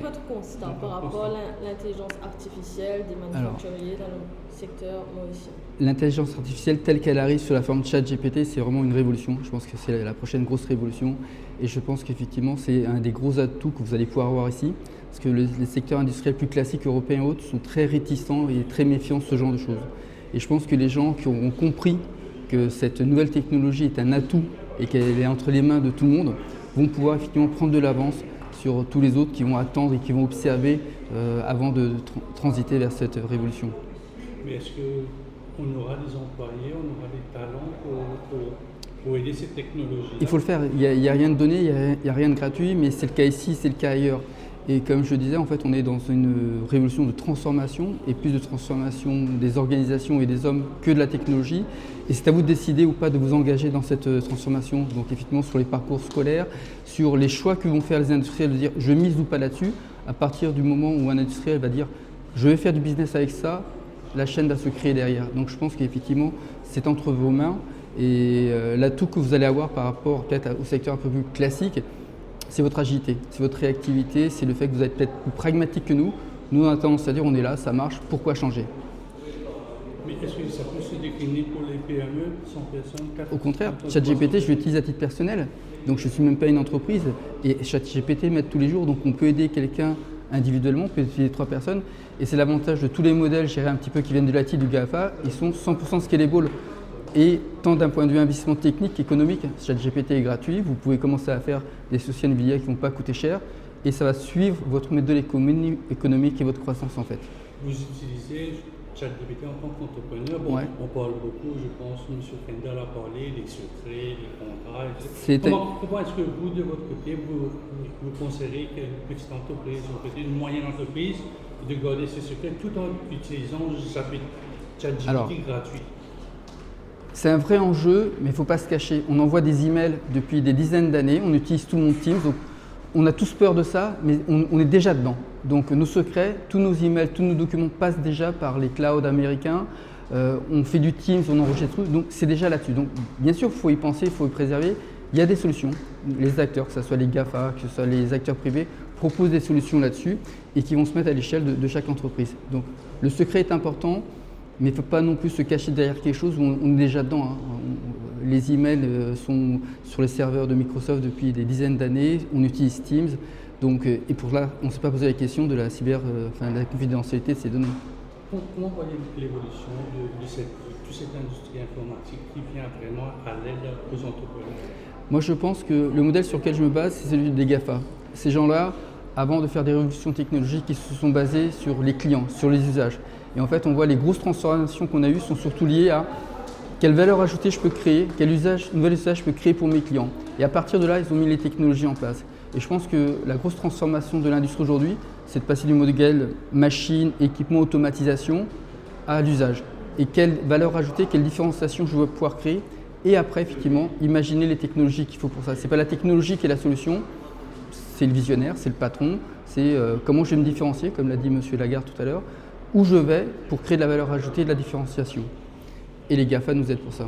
votre constat par rapport à l'intelligence artificielle des manufacturiers dans le secteur mauricien? L'intelligence artificielle telle qu'elle arrive sur la forme ChatGPT, c'est vraiment une révolution. Je pense que c'est la prochaine grosse révolution et je pense qu'effectivement c'est un des gros atouts que vous allez pouvoir avoir ici parce que les secteurs industriels plus classiques européens et autres sont très réticents et très méfiants de ce genre de choses. Et je pense que les gens qui auront compris que cette nouvelle technologie est un atout et qu'elle est entre les mains de tout le monde vont pouvoir effectivement prendre de l'avance sur tous les autres qui vont attendre et qui vont observer avant de transiter vers cette révolution. Mais est-ce qu'on aura des employés, on aura des talents pour aider cette technologie? Il faut le faire, il n'y a rien de donné, il n'y a rien de gratuit, mais c'est le cas ici, c'est le cas ailleurs. Et comme je le disais, en fait, on est dans une révolution de transformation, et plus de transformation des organisations et des hommes que de la technologie. Et c'est à vous de décider ou pas de vous engager dans cette transformation. Donc effectivement sur les parcours scolaires, sur les choix que vont faire les industriels, de dire je mise ou pas là-dessus. À partir du moment où un industriel va dire je vais faire du business avec ça, la chaîne va se créer derrière. Donc je pense qu'effectivement c'est entre vos mains. Et l'atout que vous allez avoir par rapport peut-être au secteur un peu plus classique, c'est votre agilité, c'est votre réactivité, c'est le fait que vous êtes peut-être plus pragmatique que nous. Nous, on a tendance à dire on est là, ça marche, pourquoi changer? Mais est-ce que ça peut se décliner pour les PME, 100 personnes, 4 Au contraire, ChatGPT, je l'utilise à titre personnel, donc je ne suis même pas une entreprise. Et ChatGPT m'aide tous les jours, donc on peut aider quelqu'un individuellement, on peut utiliser 3 personnes. Et c'est l'avantage de tous les modèles, je dirais un petit peu, qui viennent de l'IT, du GAFA, ils sont 100% scalable. Et tant d'un point de vue investissement technique qu'économique, ChatGPT est gratuit, vous pouvez commencer à faire des sociétés NVIDIA qui ne vont pas coûter cher et ça va suivre votre modèle économique et votre croissance en fait. Vous utilisez ChatGPT en tant qu'entrepreneur, bon, ouais. On parle beaucoup, je pense, M. Kendall a parlé, des secrets, des contrats, etc. Comment est-ce que vous, de votre côté, vous conseillez qu'une petite entreprise ou peut-être une moyenne entreprise de garder ses secrets tout en utilisant ChatGPT gratuit? C'est un vrai enjeu, mais il ne faut pas se cacher. On envoie des emails depuis des dizaines d'années, on utilise tout le monde Teams, donc on a tous peur de ça, mais on est déjà dedans. Donc nos secrets, tous nos emails, tous nos documents passent déjà par les clouds américains. On fait du Teams, on enregistre tout, donc c'est déjà là-dessus. Donc bien sûr, il faut y penser, il faut y préserver. Il y a des solutions. Les acteurs, que ce soit les GAFA, que ce soit les acteurs privés, proposent des solutions là-dessus et qui vont se mettre à l'échelle de chaque entreprise. Donc le secret est important. Mais il ne faut pas non plus se cacher derrière quelque chose où on est déjà dedans. Les emails sont sur les serveurs de Microsoft depuis des dizaines d'années. On utilise Teams. Donc, et pour là, on ne s'est pas posé la question de la de la confidentialité de ces données. Comment voyez-vous l'évolution de toute cette industrie informatique qui vient vraiment à l'aide aux entrepreneurs? Moi, je pense que le modèle sur lequel je me base, c'est celui des GAFA. Ces gens-là, avant de faire des révolutions technologiques, ils se sont basés sur les clients, sur les usages. Et en fait, on voit les grosses transformations qu'on a eues sont surtout liées à quelle valeur ajoutée je peux créer, quel nouvel usage je peux créer pour mes clients. Et à partir de là, ils ont mis les technologies en place. Et je pense que la grosse transformation de l'industrie aujourd'hui, c'est de passer du modèle machine, équipement, automatisation à l'usage. Et quelle valeur ajoutée, quelle différenciation je vais pouvoir créer. Et après, effectivement, imaginer les technologies qu'il faut pour ça. Ce n'est pas la technologie qui est la solution, c'est le visionnaire, c'est le patron, c'est comment je vais me différencier, comme l'a dit M. Lagarde tout à l'heure, où je vais pour créer de la valeur ajoutée et de la différenciation. Et les GAFA nous aident pour ça.